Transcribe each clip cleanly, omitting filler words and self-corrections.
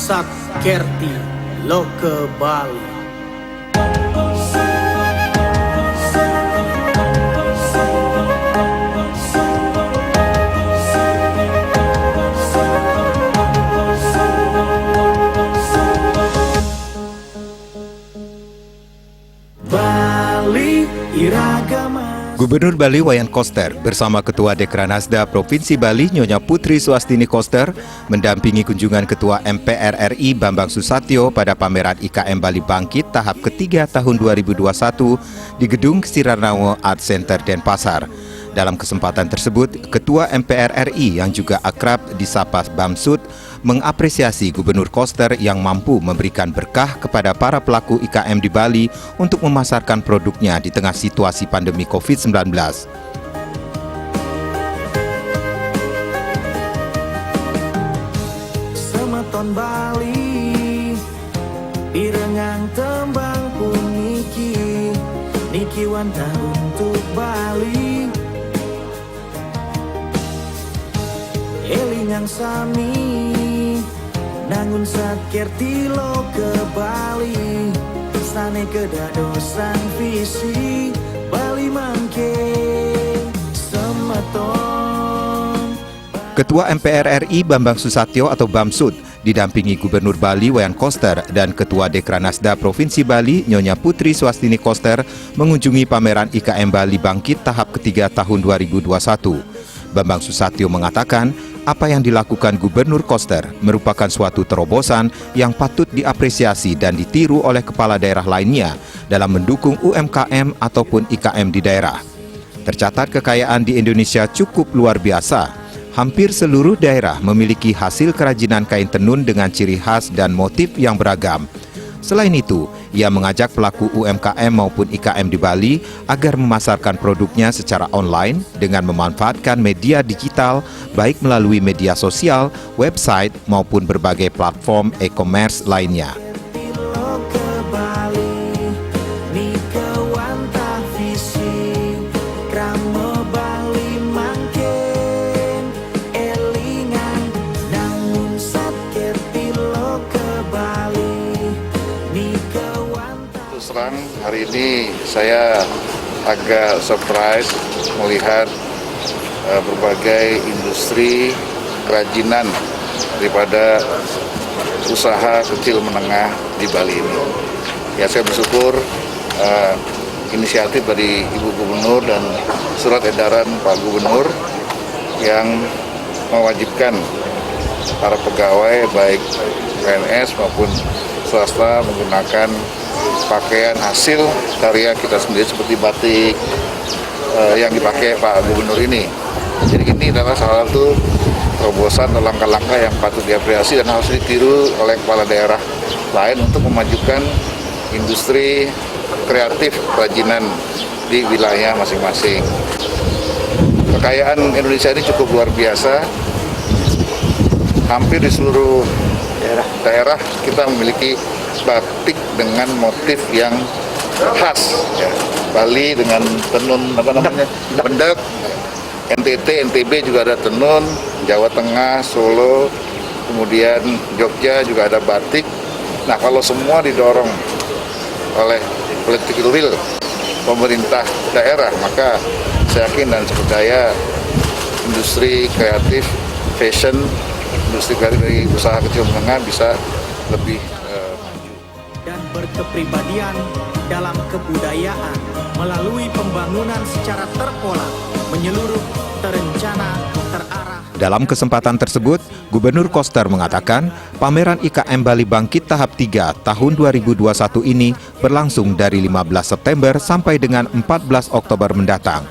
Satkerti Loke Bali. Bali Iragama. Gubernur Bali Wayan Koster bersama Ketua Dekranasda Provinsi Bali Nyonya Putri Suwastini Koster mendampingi kunjungan Ketua MPR RI Bambang Susatyo pada pameran IKM Bali Bangkit tahap ketiga tahun 2021 di Gedung Sirarnawo Art Center Denpasar. Dalam kesempatan tersebut, Ketua MPR RI yang juga akrab disapa Bamsud mengapresiasi Gubernur Koster yang mampu memberikan berkah kepada para pelaku IKM di Bali untuk memasarkan produknya di tengah situasi pandemi COVID-19. Semeton Bali Pirengang tembang pun Niki wanta untuk Bali Elingang sami Nangun Satkerti Loke Bali Sane kedadosan visi Bali mangke Semeton. Ketua MPR RI Bambang Susatyo atau Bamsud didampingi Gubernur Bali Wayan Koster dan Ketua Dekranasda Provinsi Bali Nyonya Putri Suwastini Koster mengunjungi pameran IKM Bali Bangkit tahap ketiga tahun 2021. Bambang Susatyo mengatakan apa yang dilakukan Gubernur Koster merupakan suatu terobosan yang patut diapresiasi dan ditiru oleh kepala daerah lainnya dalam mendukung UMKM ataupun IKM di daerah. Tercatat kekayaan di Indonesia cukup luar biasa. Hampir seluruh daerah memiliki hasil kerajinan kain tenun dengan ciri khas dan motif yang beragam. Selain itu, ia mengajak pelaku UMKM maupun IKM di Bali agar memasarkan produknya secara online dengan memanfaatkan media digital baik melalui media sosial, website maupun berbagai platform e-commerce lainnya. Terang hari ini saya agak surprise melihat berbagai industri kerajinan daripada usaha kecil menengah di Bali ini. Ya, saya bersyukur inisiatif dari Ibu Gubernur dan surat edaran Pak Gubernur yang mewajibkan para pegawai baik PNS maupun swasta menggunakan pakaian hasil karya kita sendiri seperti batik yang dipakai Pak Gubernur ini. Jadi ini adalah salah satu terobosan atau langkah-langkah yang patut diapresiasi dan harus ditiru oleh kepala daerah lain untuk memajukan industri kreatif kerajinan di wilayah masing-masing. Kekayaan Indonesia ini cukup luar biasa. Hampir di seluruh daerah kita memiliki batik dengan motif yang khas ya. Bali dengan tenun bendek, NTT, NTB juga ada tenun, Jawa Tengah, Solo, kemudian Jogja juga ada batik. Nah, kalau semua didorong oleh political will pemerintah daerah, maka saya yakin dan saya percaya industri kreatif, fashion, industri kreatif dari usaha kecil menengah bisa lebih dan berkepribadian dalam kebudayaan melalui pembangunan secara terpola, menyeluruh, terencana, terarah. Dalam kesempatan tersebut, Gubernur Koster mengatakan pameran IKM Bali Bangkit tahap 3 tahun 2021 ini berlangsung dari 15 September sampai dengan 14 Oktober mendatang.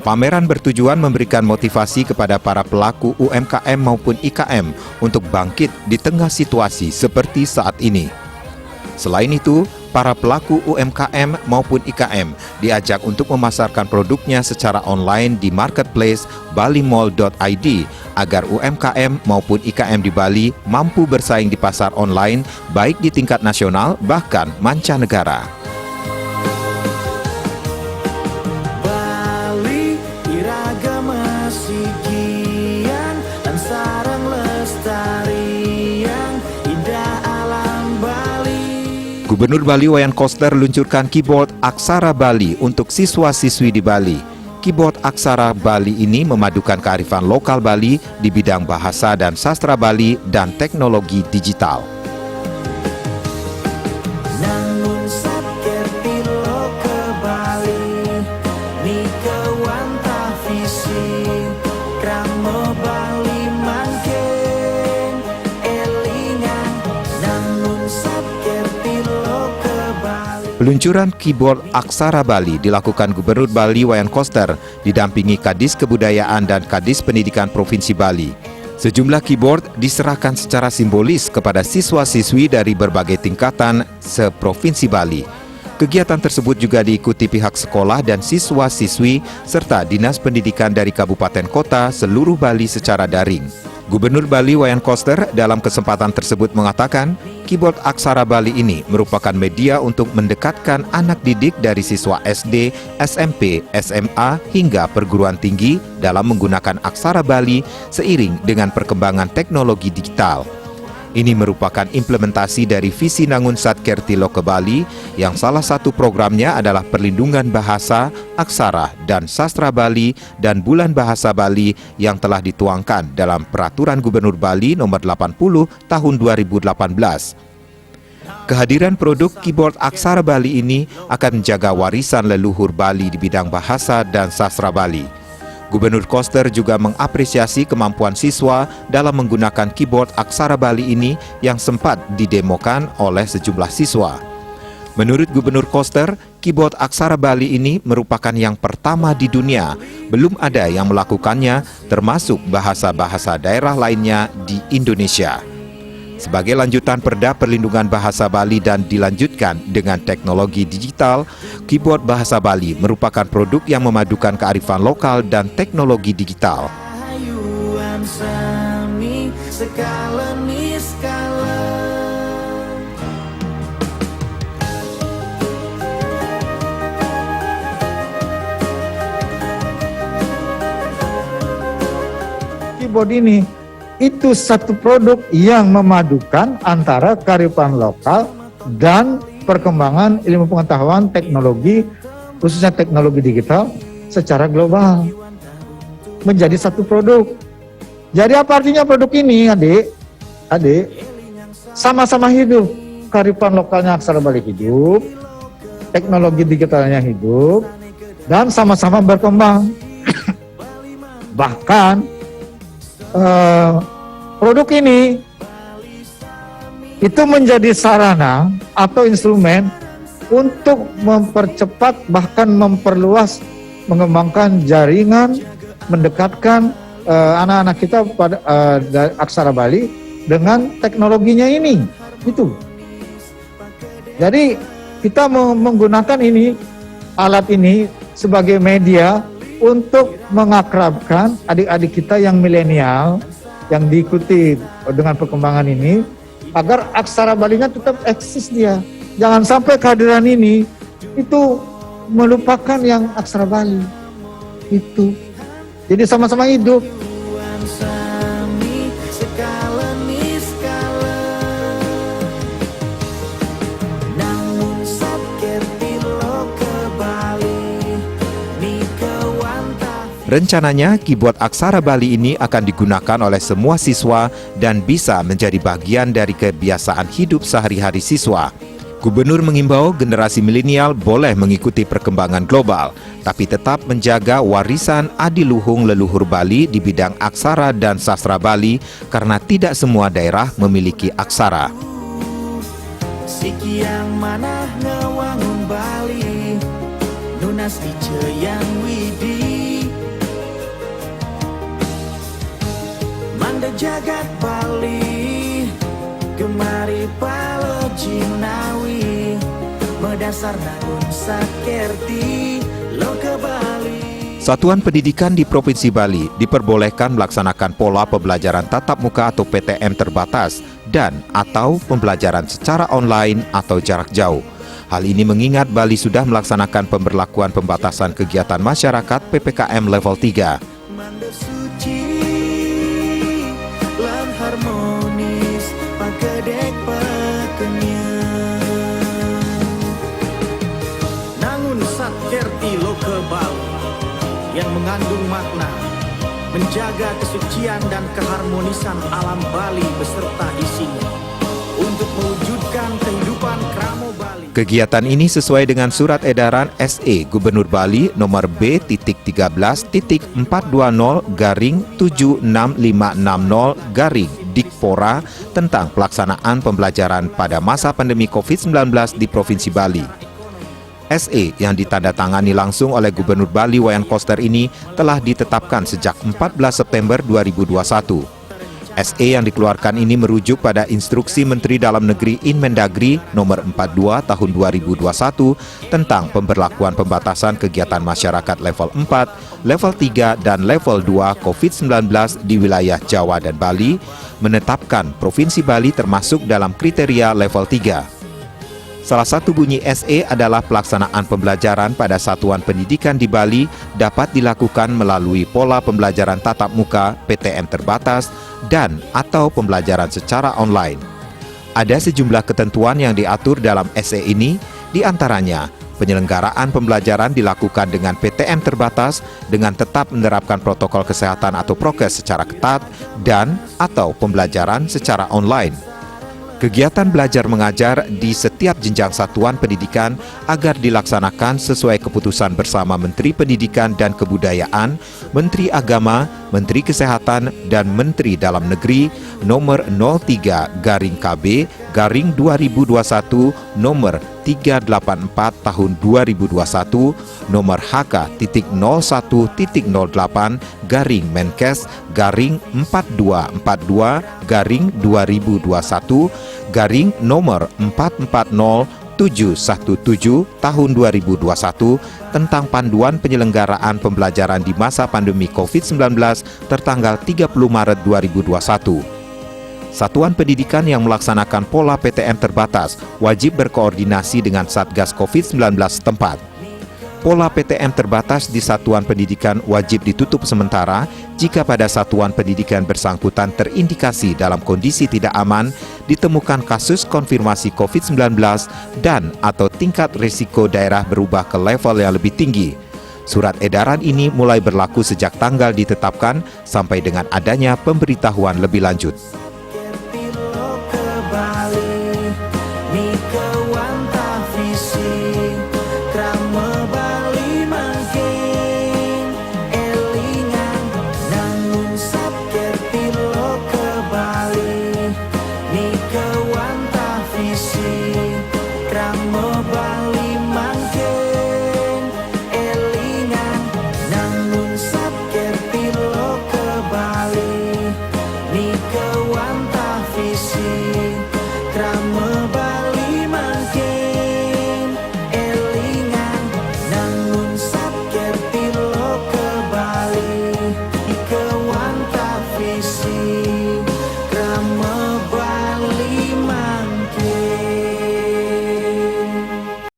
Pameran bertujuan memberikan motivasi kepada para pelaku UMKM maupun IKM untuk bangkit di tengah situasi seperti saat ini. Selain itu, para pelaku UMKM maupun IKM diajak untuk memasarkan produknya secara online di marketplace balimall.id agar UMKM maupun IKM di Bali mampu bersaing di pasar online baik di tingkat nasional bahkan mancanegara. Bali iragama sigian dan sarang lestari yang indah. Gubernur Bali Wayan Koster luncurkan keyboard Aksara Bali untuk siswa-siswi di Bali. Keyboard Aksara Bali ini memadukan kearifan lokal Bali di bidang bahasa dan sastra Bali dan teknologi digital. Nangun satker pilo ke Bali, ni kewanta visi, kramo Bali mangken, elingan. Nangun satker pilo ke Bali. Peluncuran keyboard Aksara Bali dilakukan Gubernur Bali Wayan Koster didampingi Kadis Kebudayaan dan Kadis Pendidikan Provinsi Bali. Sejumlah keyboard diserahkan secara simbolis kepada siswa-siswi dari berbagai tingkatan se-Provinsi Bali. Kegiatan tersebut juga diikuti pihak sekolah dan siswa-siswi serta Dinas Pendidikan dari Kabupaten Kota seluruh Bali secara daring. Gubernur Bali Wayan Koster dalam kesempatan tersebut mengatakan, keyboard Aksara Bali ini merupakan media untuk mendekatkan anak didik dari siswa SD, SMP, SMA hingga perguruan tinggi dalam menggunakan Aksara Bali seiring dengan perkembangan teknologi digital. Ini merupakan implementasi dari visi Nangun Satker Tilo ke Bali yang salah satu programnya adalah perlindungan bahasa, aksara, dan sastra Bali dan Bulan Bahasa Bali yang telah dituangkan dalam Peraturan Gubernur Bali Nomor 80 Tahun 2018. Kehadiran produk keyboard Aksara Bali ini akan menjaga warisan leluhur Bali di bidang bahasa dan sastra Bali. Gubernur Koster juga mengapresiasi kemampuan siswa dalam menggunakan keyboard Aksara Bali ini yang sempat didemokan oleh sejumlah siswa. Menurut Gubernur Koster, keyboard Aksara Bali ini merupakan yang pertama di dunia. Belum ada yang melakukannya, termasuk bahasa-bahasa daerah lainnya di Indonesia. Sebagai lanjutan Perda Perlindungan Bahasa Bali dan dilanjutkan dengan teknologi digital, keyboard Bahasa Bali merupakan produk yang memadukan kearifan lokal dan teknologi digital. Hayuan sami skala ni skala. Keyboard ini itu satu produk yang memadukan antara kearifan lokal dan perkembangan ilmu pengetahuan teknologi, khususnya teknologi digital secara global menjadi satu produk. Jadi apa artinya produk ini, adik? Sama-sama hidup. Kearifan lokalnya Aksara Bali hidup, teknologi digitalnya hidup, dan sama-sama berkembang. Bahkan produk ini itu menjadi sarana atau instrumen untuk mempercepat bahkan memperluas mengembangkan jaringan, mendekatkan anak-anak kita pada Aksara Bali dengan teknologinya ini. Itu. Jadi kita menggunakan ini, alat ini sebagai media untuk mengakrabkan adik-adik kita yang milenial yang diikuti dengan perkembangan ini agar Aksara Balinya tetap eksis dia. Jangan sampai kehadiran ini itu melupakan yang Aksara Bali. Itu. Jadi sama-sama hidup. Sami skala ni skala. Nangun satker tilo ke Bali, ni kewanta. Rencananya, keyboard Aksara Bali ini akan digunakan oleh semua siswa dan bisa menjadi bagian dari kebiasaan hidup sehari-hari siswa. Gubernur mengimbau generasi milenial boleh mengikuti perkembangan global, tapi tetap menjaga warisan adiluhung leluhur Bali di bidang aksara dan sastra Bali karena tidak semua daerah memiliki aksara. Sikiang manah ngewangun Bali, nunas iceyang widi. Manda jagat Bali, gemari palo jinawi, medasar nangun sakerti lo ke Bali. Satuan pendidikan di Provinsi Bali diperbolehkan melaksanakan pola pembelajaran tatap muka atau PTM terbatas dan atau pembelajaran secara online atau jarak jauh. Hal ini mengingat Bali sudah melaksanakan pemberlakuan pembatasan kegiatan masyarakat PPKM level 3. Manda suci lan harmonis pagedek pakenya. Bali yang mengandung makna menjaga kesucian dan keharmonisan alam Bali beserta isinya untuk mewujudkan kehidupan Kramo Bali. Kegiatan ini sesuai dengan Surat Edaran SE Gubernur Bali nomor B.13.420/76560/ tentang pelaksanaan pembelajaran pada masa pandemi COVID-19 di Provinsi Bali. SE yang ditandatangani langsung oleh Gubernur Bali Wayan Koster ini telah ditetapkan sejak 14 September 2021. SE yang dikeluarkan ini merujuk pada Instruksi Menteri Dalam Negeri Inmendagri nomor 42 tahun 2021 tentang pemberlakuan pembatasan kegiatan masyarakat level 4, level 3, dan level 2 COVID-19 di wilayah Jawa dan Bali, menetapkan Provinsi Bali termasuk dalam kriteria level 3. Salah satu bunyi SE adalah pelaksanaan pembelajaran pada satuan pendidikan di Bali dapat dilakukan melalui pola pembelajaran tatap muka, PTM terbatas, dan atau pembelajaran secara online. Ada sejumlah ketentuan yang diatur dalam SE ini, diantaranya penyelenggaraan pembelajaran dilakukan dengan PTM terbatas dengan tetap menerapkan protokol kesehatan atau prokes secara ketat dan atau pembelajaran secara online. Kegiatan belajar mengajar di setiap jenjang satuan pendidikan agar dilaksanakan sesuai keputusan bersama Menteri Pendidikan dan Kebudayaan, Menteri Agama, Menteri Kesehatan, dan Menteri Dalam Negeri nomor 03/KB/2021 nomor 384 tahun 2021 nomor HK.0.08/4242/2021 nomor 440717 tahun 2021 tentang panduan penyelenggaraan pembelajaran di masa pandemi COVID-19 tertanggal 30 Maret 2021. Satuan pendidikan yang melaksanakan pola PTM terbatas wajib berkoordinasi dengan Satgas COVID-19 setempat. Pola PTM terbatas di satuan pendidikan wajib ditutup sementara jika pada satuan pendidikan bersangkutan terindikasi dalam kondisi tidak aman, ditemukan kasus konfirmasi COVID-19 dan atau tingkat risiko daerah berubah ke level yang lebih tinggi. Surat edaran ini mulai berlaku sejak tanggal ditetapkan sampai dengan adanya pemberitahuan lebih lanjut.